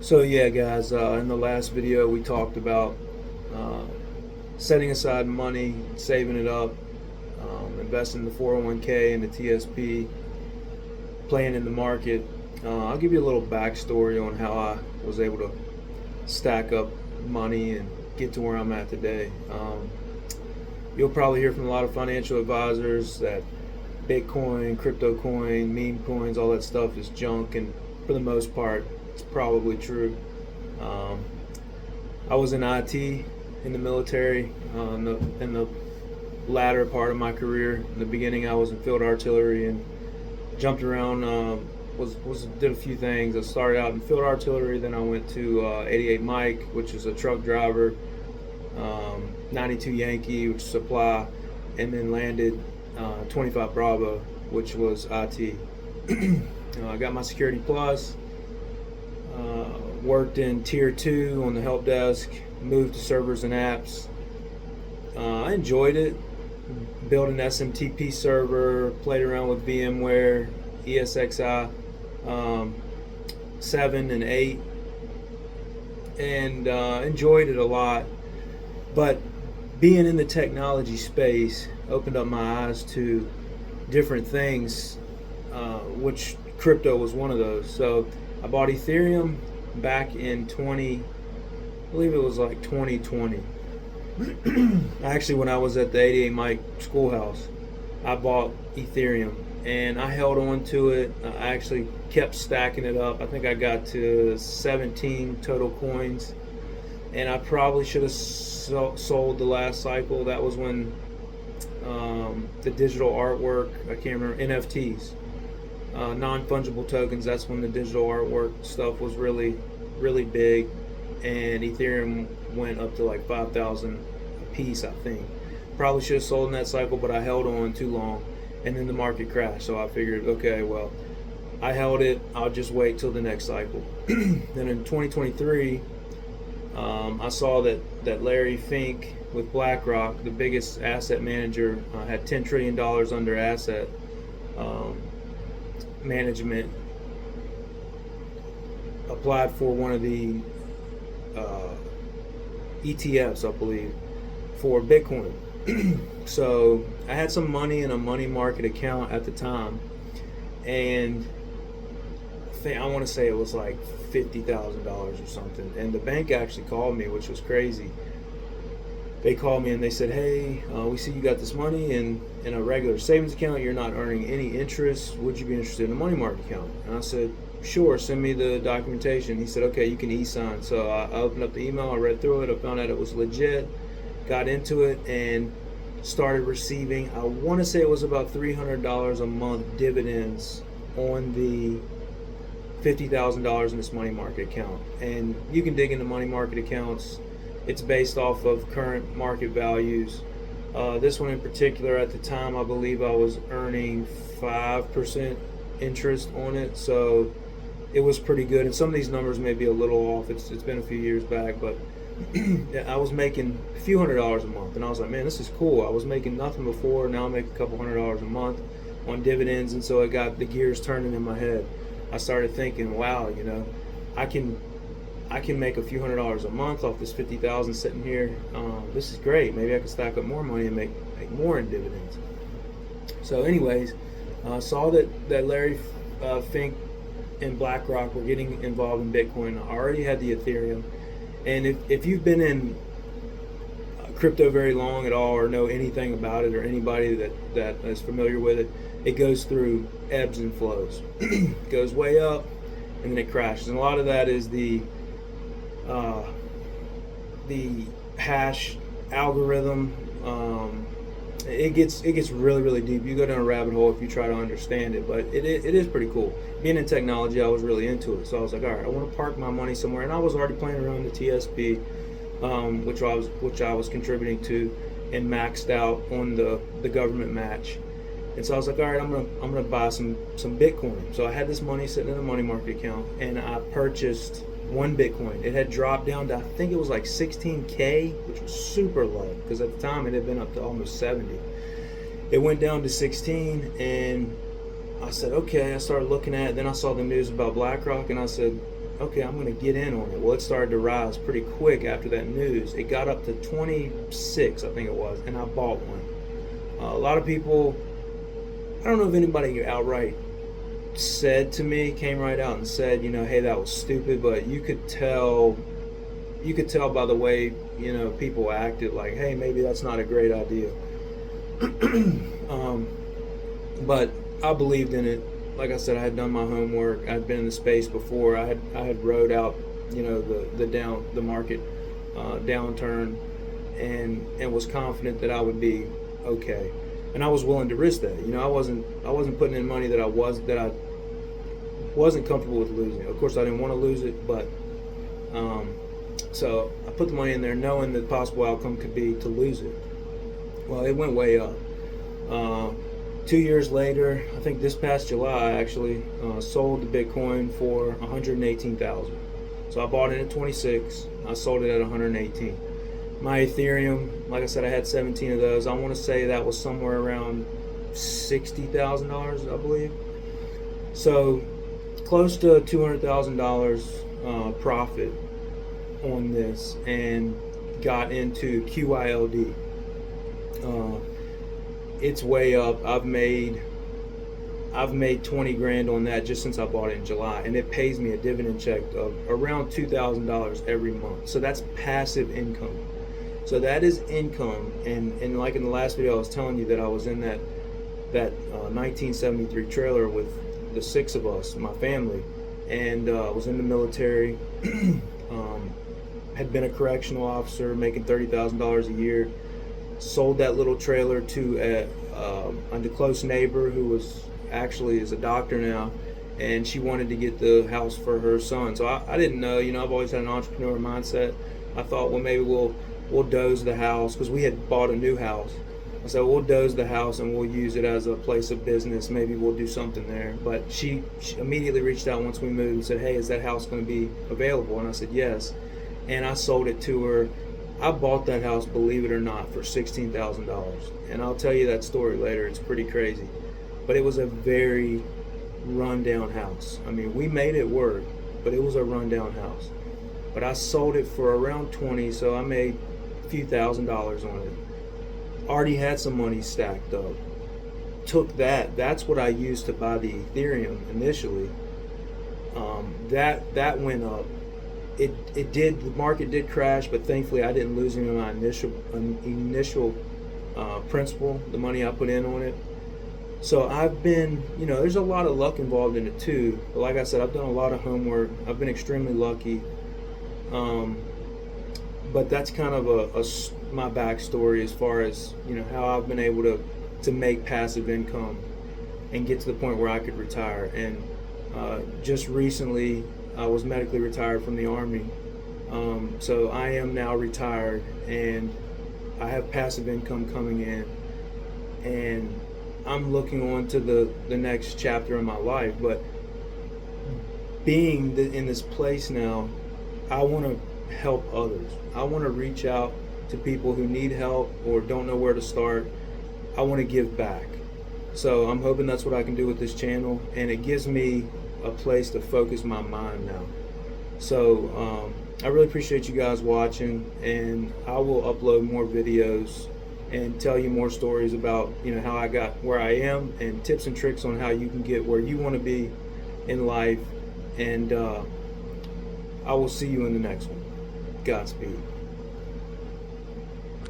So yeah, guys, in the last video we talked about uh, setting aside money, saving it up, investing in the 401k and the TSP, playing in the market. I'll give you a little backstory on how I was able to stack up money and get to where I'm at today. You'll probably hear from a lot of financial advisors that Bitcoin, crypto coin, meme coins, all that stuff is junk, and for the most part, it's probably true. Um, I was in IT in the military in the latter part of my career. In the beginning, I was in field artillery and jumped around. Did a few things. I started out in field artillery, then I went to 88 Mike, which is a truck driver, 92 Yankee, which is supply, and then landed 25 Bravo, which was IT. I got my Security Plus, worked in Tier 2 on the help desk, moved to servers and apps. I enjoyed it. Built an SMTP server, played around with VMware, ESXi 7 and 8, and enjoyed it a lot. But being in the technology space opened up my eyes to different things, which crypto was one of those. So I bought Ethereum back in I believe it was like 2020. Actually, when I was at the 88 Mike schoolhouse, I bought Ethereum and I held on to it. I actually kept stacking it up. I think I got to 17 total coins, and I probably should have sold the last cycle. That was when the digital artwork, I can't remember, NFTs, non-fungible tokens, that's when the digital artwork stuff was really, really big, and Ethereum went up to like 5,000 a piece, I think. Probably should have sold in that cycle, but I held on too long, and then the market crashed, so I figured, okay, well, I held it, I'll just wait till the next cycle. Then in 2023, I saw that Larry Fink with BlackRock, the biggest asset manager, had $10 trillion under asset management, applied for one of the ETFs, I believe, for Bitcoin. So I had some money in a money market account at the time, and I want to say it was like $50,000 or something. And the bank actually called me, which was crazy. They called me and they said, "Hey, we see you got this money in a regular savings account. You're not earning any interest. Would you be interested in a money market account?" And I said, "Sure, send me the documentation." He said, "Okay, you can e-sign." So I opened up the email, I read through it, I found out it was legit, got into it, and started receiving, I want to say it was about $300 a month dividends on the $50,000 in this money market account. And you can dig into money market accounts. It's based off of current market values. This one in particular, at the time, I believe I was earning 5% interest on it, so it was pretty good. And some of these numbers may be a little off. It's been a few years back, but I was making a few $100s a month, and I was like, man, this is cool. I was making nothing before. Now I make a couple $100s a month on dividends, and so it got the gears turning in my head. I started thinking, wow, I can make a few $100s a month off this 50,000 sitting here. This is great. Maybe I can stack up more money and make more in dividends. So, anyways, saw that Larry Fink and BlackRock were getting involved in Bitcoin. I already had the Ethereum, and if you've been in crypto very long at all, or know anything about it, or anybody that is familiar with it, it goes through ebbs and flows. It goes way up and then it crashes, and a lot of that is the hash algorithm. It gets really, really deep. You go down a rabbit hole if you try to understand it, but it is pretty cool. Being in technology, I was really into it, so I was like, all right, I want to park my money somewhere, and I was already playing around the TSP, which I was contributing to, and maxed out on the government match. And so I was like, all right, I'm gonna buy some Bitcoin. So I had this money sitting in a money market account, and I purchased one Bitcoin. It had dropped down to, I think it was like 16K, which was super low, because at the time it had been up to almost 70. It went down to 16, and I said, okay. I started looking at it. Then I saw the news about BlackRock, and I said, okay, I'm going to get in on it. Well, it started to rise pretty quick after that news. It got up to 26, I think it was, and I bought one. A lot of people, I don't know if anybody outright came right out and said, hey, that was stupid, but you could tell by the way, people acted like, hey, maybe that's not a great idea. But I believed in it. Like I said, I had done my homework. I'd been in the space before. I had rode out, the market downturn, and was confident that I would be okay. And I was willing to risk that. I wasn't putting in money that I wasn't comfortable with losing. Of course, I didn't want to lose it, but so I put the money in there, knowing the possible outcome could be to lose it. Well, it went way up. 2 years later, I think this past July, I actually sold the Bitcoin for 118,000. So I bought it at 26. I sold it at 118. My Ethereum, like I said, I had 17 of those. I want to say that was somewhere around $60,000, I believe. So close to $200,000 profit on this, and got into QYLD. It's way up. I've made 20 grand on that just since I bought it in July, and it pays me a dividend check of around $2,000 every month. So that's passive income. So that is income, and like in the last video, I was telling you that I was in that 1973 trailer with the 6 of us, my family, and was in the military. Had been a correctional officer, making $30,000 a year. Sold that little trailer to a close neighbor who is a doctor now, and she wanted to get the house for her son. So I didn't know, I've always had an entrepreneur mindset. I thought, well, maybe we'll doze the house, because we had bought a new house. I said, we'll doze the house and we'll use it as a place of business. Maybe we'll do something there. But she immediately reached out once we moved and said, hey, is that house going to be available? And I said, yes. And I sold it to her. I bought that house, believe it or not, for $16,000. And I'll tell you that story later. It's pretty crazy. But it was a very rundown house. I mean, we made it work, but it was a rundown house. But I sold it for around 20, so I made a few $1,000s on it. Already had some money stacked up. Took that's what I used to buy the Ethereum initially. That went up. The market did crash, but thankfully I didn't lose any of my initial principal, the money I put in on it. So I've been, there's a lot of luck involved in it too. But like I said, I've done a lot of homework. I've been extremely lucky. But that's kind of my backstory as far as, how I've been able to make passive income and get to the point where I could retire. And just recently, I was medically retired from the Army. So I am now retired, and I have passive income coming in, and I'm looking on to the next chapter in my life. But being in this place now, I want to help others. I want to reach out to people who need help or don't know where to start. I want to give back. So I'm hoping that's what I can do with this channel, and it gives me a place to focus my mind now. So I really appreciate you guys watching, and I will upload more videos and tell you more stories about how I got where I am, and tips and tricks on how you can get where you want to be in life. And I will see you in the next one. Godspeed.